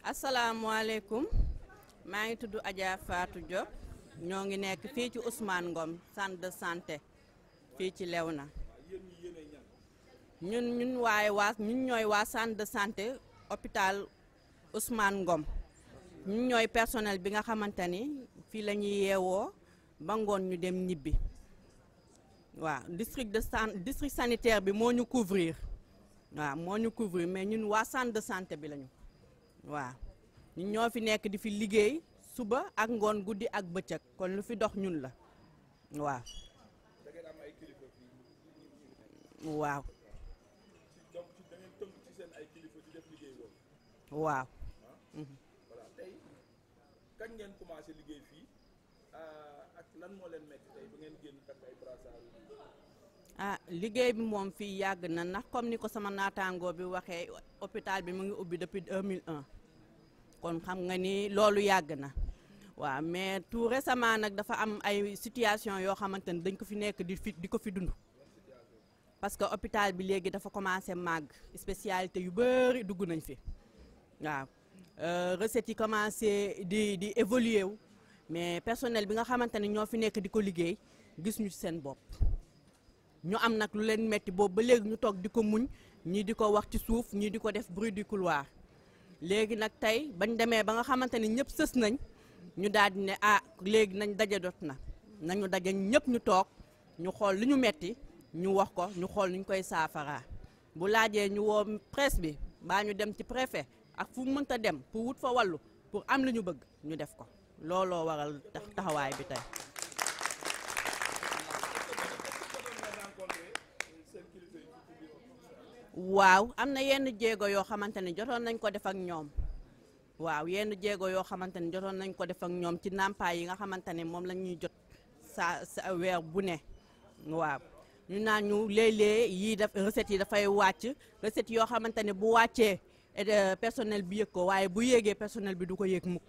asalaamaaleykum maa ngi tudd Adja Fatou Diop ñoo ngi nekk fii ci Ousmane Ngom centre de santé fii ci Léona ñun ñooy waa centre de santé hôpital Ousmane Ngom ñun ñooy personnel bi nga xamante ni fii la ñuy yeewoo ba ngoon ñu dem ñibbi waaw district sanitaire bi moo ñu couvrir waaw moo ñu couvrir mais ñun waa centre de santé bi lañu waaw ñun ñoo fi nekk di fi liggéey suba ak ngoon guddi ak bëccëg kon lu fi dox ñun la waaw waaw waaw kañ ngeen commencé liggéey fii ak lan moo leen metti tey ba ngeen génn takk ay brassard liggéey bi moom fii yàgg na ndax comme ni ko sama naataangoo bi waxee hôpital bi mu ngi ubbi depuis 2001 kon xam nga ni loolu yàgg na waaw mais tout récemment nag dafa am ay situation yoo xamante ni dañ ko fi nekk di ko fi dund parce que hôpital bi léegi dafa commencé màgg spécialité yu bëri dugg nañ fi waaw recettes yi commencé di évoluer wu mais personnel bi nga xamante ne ñoo fi nekk di ko liggéey gis ñu ci seen bopp ñu am nag lu leen metti boobu ba léegi ñu toog di ko muñ ñii di ko wax ci suuf ñii di ko def bruit du couloir léegi nag tey bañ demee ba nga xamante ne ñëpp sës nañ ñu daal di ne léegi nañ daje dot na nañu daje ñëpp ñu toog ñu xool lu ñu metti ñu wax ko ñu xool nuñ koy saafaraa bu laajee ñu woo presse bi baa ñu dem ci préfet ak fu mu mënta dem pour wut fa wàllu pour am li ñu bëgg ñu def ko looloo waral taxawaay bi tey. waaw am na yenn jéego yoo xamante ne jotoon nañ ko def ak ñoom waaw yenn jéego yoo xamante ne jotoon nañ ko def ak ñoom ci ndàmpaay yi nga xamante ne moom la ñuy jot sa weer bu ne waaw ñu naan ñu léeg-léeg yii def recettes yi dafay wàcc recettes yoo xamante ne bu wàccee personnel bi yëg ko waaye bu yéegee personnel bi du ko yéeg mukk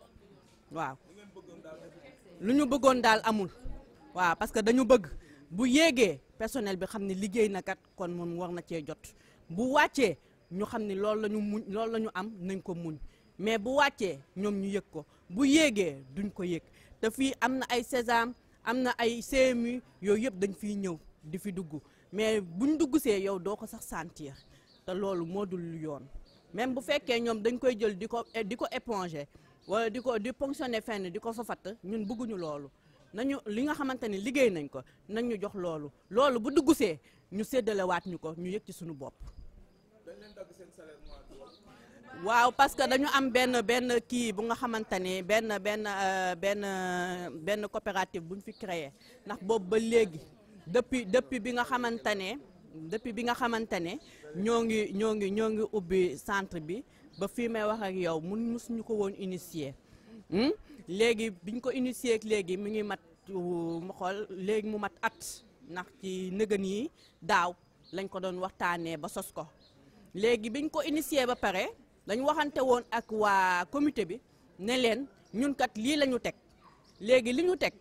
waaw lu ñu bëggoon daal amul waaw parce que dañu bëgg bu yéegee personnel bi xam ne liggéey na kat kon moom war na cee jot bu wàccee ñu xam ne loolu la ñu muñ loolu la ñu am nañ ko muñ mais bu wàccee ñoom ñu yëg ko bu yéegee duñ ko yëg te fii am na ay sésame am na ay CMU yooyu yëpp dañ fiy ñëw di fi dugg mais buñ dugg see yow doo ko sax sentir te loolu moo dul yoon même bu fekkee ñoom dañ koy jël di ko éponger wala di ponctionner fenn di ko fa fatt ñun bëgguñu loolu nañu li nga xamante ne liggéey nañ ko nañ ñu jox loolu bu dugg see ñu séddalewaat ñu ko ñu yëg ci suñu bopp. waaw parce que dañu am benn kii bu nga xamante ne benn coopérative bu ñu fi créé ndax boobu ba léegi depuis bi nga xamante ne ñoo ngi ubbi centre bi ba fii may wax ak yow mësuñu ko woon initier léegi biñ ko initier ak léegi mi ngi mat mu xool léegi mu mat at ndax ci nëgën yi daaw lañ ko doon waxtaanee ba sos ko léegi biñ ko initier ba pare dañu waxante woon ak waa comité bi ne leen ñun kat lii la ñu teg léegi li ñu teg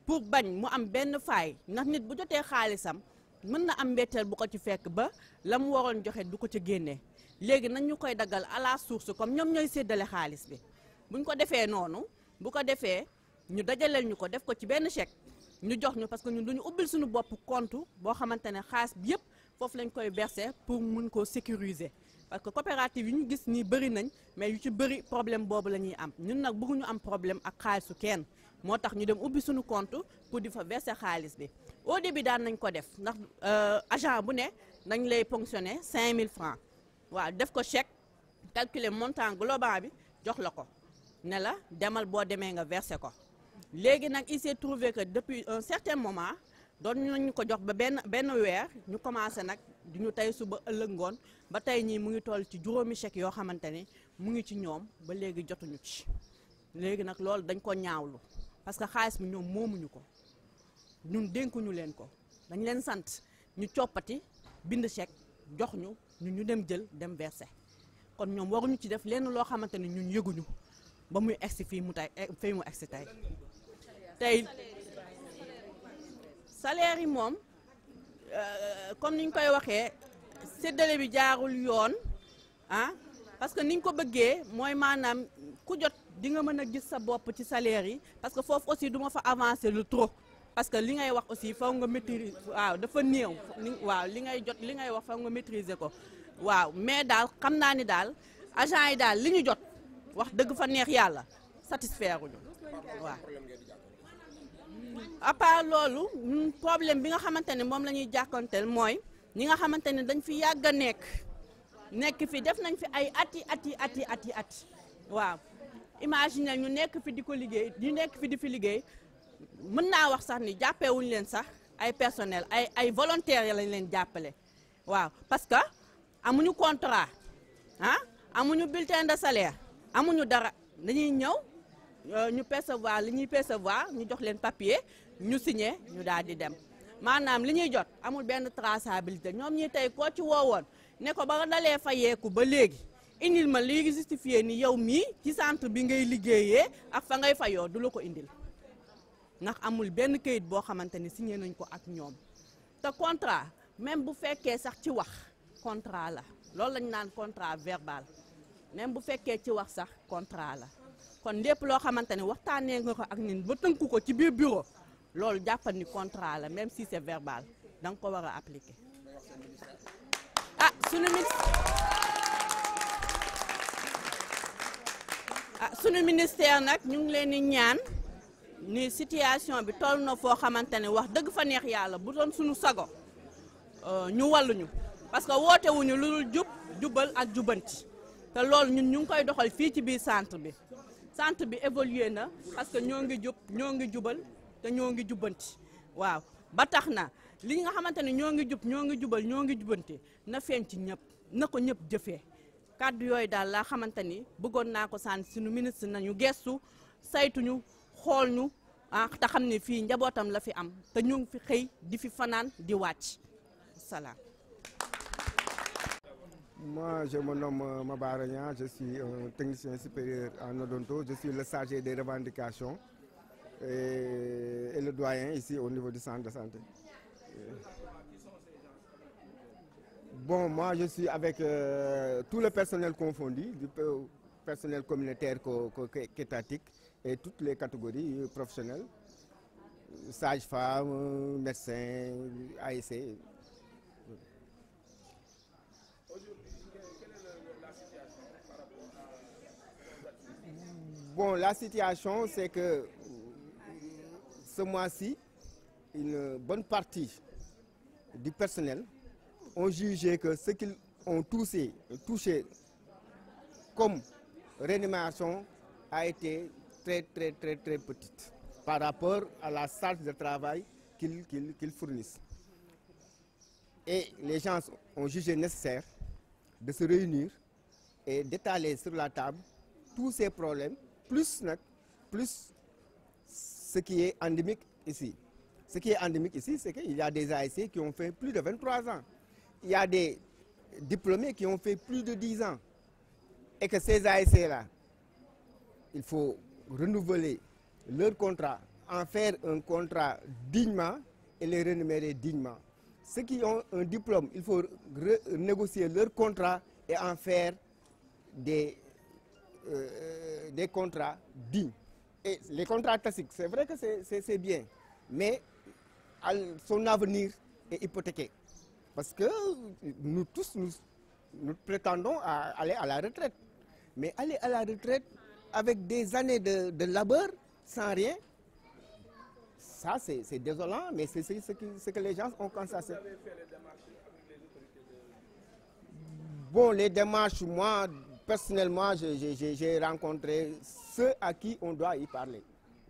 pour bañ mu am benn faay ndax nit bu jotee xaalisam mën na am mbetteel bu ko ci fekk ba la mu waroon joxe du ko ci génnee léegi nañ ñu koy daggal à la source comme ñoom ñooy séddale xaalis bi buñ ko defee noonu bu ko defee ñu dajaleel ñu ko def ko ci benn chèque ñu jox ñu parce que ñun duñu ubbil suñu bopp compte boo xamante ne xaalis bi yëpp foofu lañ koy verser pour mun koo sécuriser parce que coopérative yi ñu gis nii bëri nañ mais yu ci bëri problème boobu la ñuy am ñun nag bëgguñu am problème ak xaalisu kenn moo tax ñu dem ubbi suñu compte pour di fa verser xaalis bi au début daan nañ ko def ndax agent bu ne dañ lay ponctionner 5000 francs waaw def ko chèque calculer montant global bi jox la ko ne la demal boo demee nga verser ko léegi nag il s'est trouvé que depuis un certain moment doon nañu ko jox ba benn weer ñu commencé nag di ñu tey suba ëllëg ngoon ba tey ñii mu ngi toll ci juróomi chèque yoo xamante ne mu ngi ci ñoom ba léegi jotuñu ci léegi nag loolu dañ ko ñaawlu parce que xaalis bi ñoom moomuñu ko ñun dénkuñu leen ko dañ leen sant ñu coppati bind chèque jox ñu dem jël dem verser kon ñoom waruñu ci def lenn loo xamante ne ñun yëguñu ba muy egsi fii mu egsi tey salaire yi moom comme ni ñu koy waxee séddale bi jaarul yoon ah parce que ni ñu ko bëggee mooy maanaam ku jot di nga mën a gis sa bopp ci salaire yi parce que foofu aussi du ma fa avancer lu trop parce que li ngay wax aussi faw nga maîtriser waaw dafa néew waaw li ngay jot li ngay wax faw nga maîtriser ko waaw mais daal xam naa ni daal agent yi daal li ñu jot wax dëgg fa neex yàlla satisfaire uñu waaw à part loolu problème bi nga xamante ne moom la ñuy jàkkoonteel mooy ñi nga xamante ne dañ fi yàgg a nekk fi def nañ fi ay ati waaw imagine ñu nekk fi di ko liggéey ñu nekk fi di fi liggéey mën naa wax sax ni jàppewuñu leen sax ay personnel ay volontaires lañ leen jàppale waaw parce que amuñu contrat ah amuñu bulletin de salaire amuñu dara dañuy ñëw ñu percevoir li ñuy percevoir ñu jox leen papier ñu signé ñu daal di dem maanaam li ñuy jot amul benn traçabilité ñoom ñi tey koo ci woowoon ne ko ba dalee fayeeku ba léegi indil ma lii justifié ni yow mii ci centre bi ngay liggéeyee ak fa ngay fayoo du la ko indil ndax amul benn kayit boo xamante ni signé nañ ko ak ñoom te contrat même bu fekkee sax ci wax contrat la loolu lañ naan contrat verbal même bu fekkee ci wax sax contrat la kon lépp loo xamante ni waxtaanee nga ko ak nit ba tënku ko ci biir bureau loolu jàppal ni contrat la même si c'est verbal da nga ko war a appliquer sunu ministère nag ñu ngi leen di ñaan ni situation bi toll na foo xamante ne wax dëgg fa neex yàlla bu doon suñu sago ñu walluñu parce que woote wuñu lu dul jubal ak jubanti te loolu ñun ñu ngi koy doxal fii ci biir centre bi évolué na parce que ñoo ngi jubal te ñoo ngi jubanti waaw ba tax na li nga xamante ne ñoo ngi jubal ñoo ngi jubanti na feeñ ci ñëpp na ko ñëpp jëfee kàddu yooyu daal laa xamante ni bëggoon naa ko sànni suñu ministre nañu gestu saytuñu xool ñu te xam ne fii njabootam la fi am te ñu ngi fi xëy di fi fanaan di wàcc salaam. Moi, je me nomme Mabara Niang, je suis un technicien supérieur en odonto, je suis le chargé des revendications et le doyen ici au niveau du centre de santé. Bon, moi je suis avec tout le personnel confondu, du personnel communautaire qu'étatique et toutes les catégories professionnelles, sages-femmes, médecins, ASC. Bon, la situation, c'est que ce mois-ci, une bonne partie du personnel ont jugé que ce qu'ils ont touché comme rémunération a été très petite par rapport à la charge de travail qu'ils fournissent. Et les gens ont jugé nécessaire de se réunir et d'étaler sur la table tous ces problèmes, plus ce qui est endémique ici. Ce qui est endémique ici, c'est qu'il y a des ASC qui ont fait plus de 23 ans. Il y a des diplômés qui ont fait plus de 10 ans. Et que ces ASC-là, il faut renouveler leur contrat, en faire un contrat dignement et les rémunérer dignement. Ceux qui ont un diplôme, il faut négocier leur contrat et en faire des contrats dignes. Et les contrats classiques, c'est vrai que c'est bien, mais son avenir est hypothéqué. Parce que nous tous, nous prétendons à aller à la retraite. Mais aller à la retraite avec des années de labeur sans rien, ça c'est désolant, mais c'est ce que les gens ont constaté. Bon, les démarches, moi, personnellement, j'ai rencontré ceux à qui on doit y parler.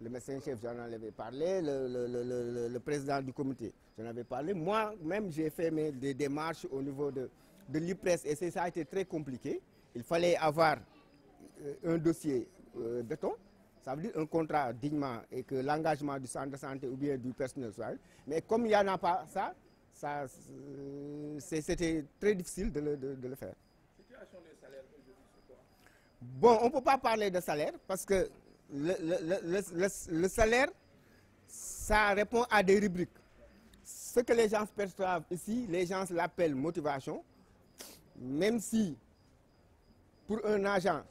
Le médecin-chef, j'en avais parlé, le président du comité, j'en avais parlé. Moi-même, j'ai fait des démarches au niveau de l'IPRES et ça a été très compliqué. Il fallait avoir un dossier béton, ça veut dire un contrat dignement et que l'engagement du centre de santé ou bien du personnel soit. Mais comme il n'y en a pas ça c'était très difficile de le faire. Bon, on ne peut pas parler de salaire parce que le salaire, ça répond à des rubriques. Ce que les gens perçoivent ici, les gens l'appellent motivation, même si pour un agent,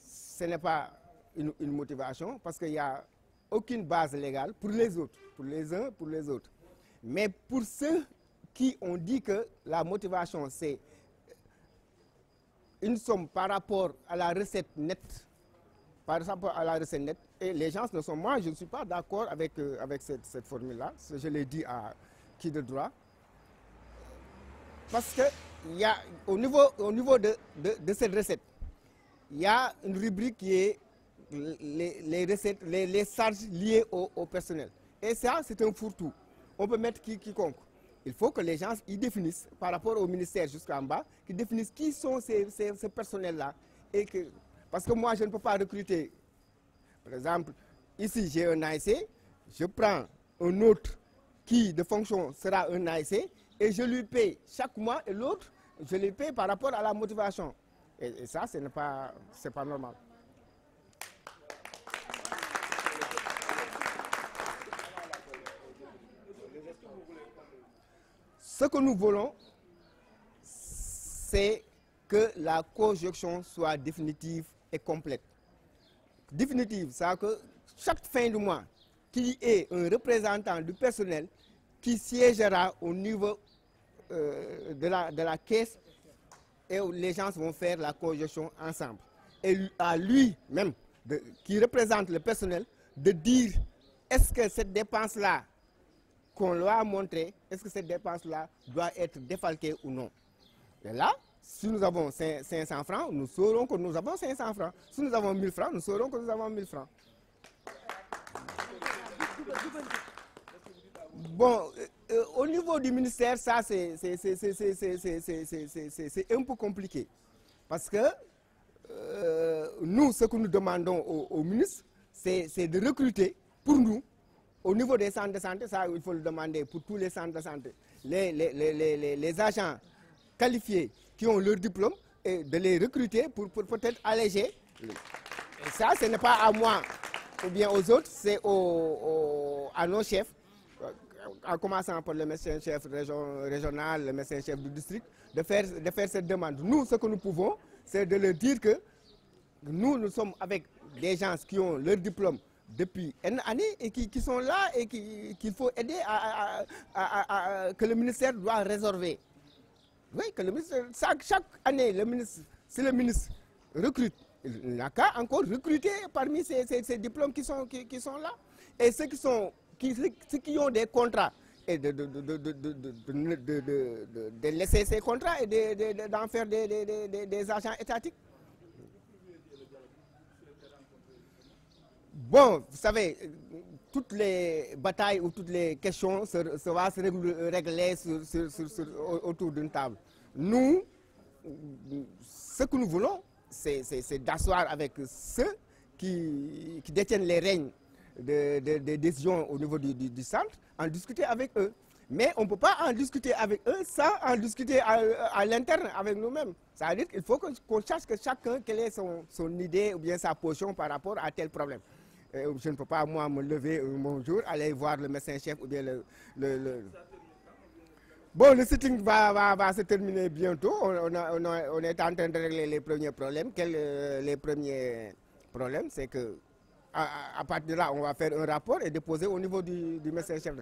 ce n'est pas une motivation parce qu'il n'y a aucune base légale pour les autres, pour les uns, pour les autres. Mais pour ceux qui ont dit que la motivation, c'est une somme par rapport à la recette nette, par rapport à la recette nette, et les gens ne sont, moi je ne suis pas d'accord avec cette formule-là, je l'ai dit à qui de droit, parce que il y a, au niveau de cette recette, il y a une rubrique qui est les recettes, les charges liées au personnel. Et ça, c'est un fourre-tout. On peut mettre quiconque. Il faut que les gens y définissent, par rapport au ministère jusqu'en bas, qu'ils définissent qui sont ces personnels-là. Parce que moi, je ne peux pas recruter. Par exemple, ici, j'ai un AIC, je prends un autre qui, de fonction, sera un AIC, et je lui paye chaque mois, et l'autre, je lui paye par rapport à la motivation. Et ça, ce n'est pas normal. Ce que nous voulons, c'est que la conjonction soit définitive et complète. Définitive, c'est que chaque fin du mois, qu'il y ait un représentant du personnel qui siégera au niveau de la caisse et où les gens vont faire la conjonction ensemble. Et à lui-même, qui représente le personnel, de dire est-ce que cette dépense-là qu'on leur a montré, est-ce que cette dépense-là doit être défalquée ou non. Et là, si nous avons 500 francs, nous saurons que nous avons 500 francs. Si nous avons 1000 francs, nous saurons que nous avons 1000 francs. Bon, au niveau du ministère, ça c'est un peu compliqué. Parce que nous, ce que nous demandons au ministre, c'est de recruter pour nous, au niveau des centres de santé, ça il faut le demander pour tous les centres de santé, les agents qualifiés qui ont leur diplôme, et de les recruter pour peut-être alléger. Et ça, ce n'est pas à moi ou bien aux autres, c'est à nos chefs, en commençant par le médecin-chef régional, le médecin-chef du district, de faire cette demande. Nous, ce que nous pouvons, c'est de leur dire que nous sommes avec des gens qui ont leur diplôme depuis une année et qui sont là et qu'il faut aider que le ministère doit résorber. Oui, que le ministère, chaque année, si le ministre recrute, il n'a qu'à encore recruter parmi ces diplômes qui sont là. Et ceux qui ont des contrats, et de laisser ces contrats et d'en faire des agents étatiques. Bon, vous savez, toutes les batailles ou toutes les questions vont se régler autour d'une table. Nous, ce que nous voulons, c'est d'asseoir avec ceux qui détiennent les règnes des décisions au niveau du centre, en discuter avec eux. Mais on ne peut pas en discuter avec eux sans en discuter à l'interne avec nous-mêmes. Ça veut dire qu'il faut qu'on cherche que chacun quelle est son idée ou bien sa position par rapport à tel problème. Je ne peux pas, moi, me lever un jour, aller voir le médecin-chef ou bien Bon, le sitting va se terminer bientôt. On est en train de régler les premiers problèmes. Les premiers problèmes, c'est que à partir de là, on va faire un rapport et déposer au niveau du médecin-chef.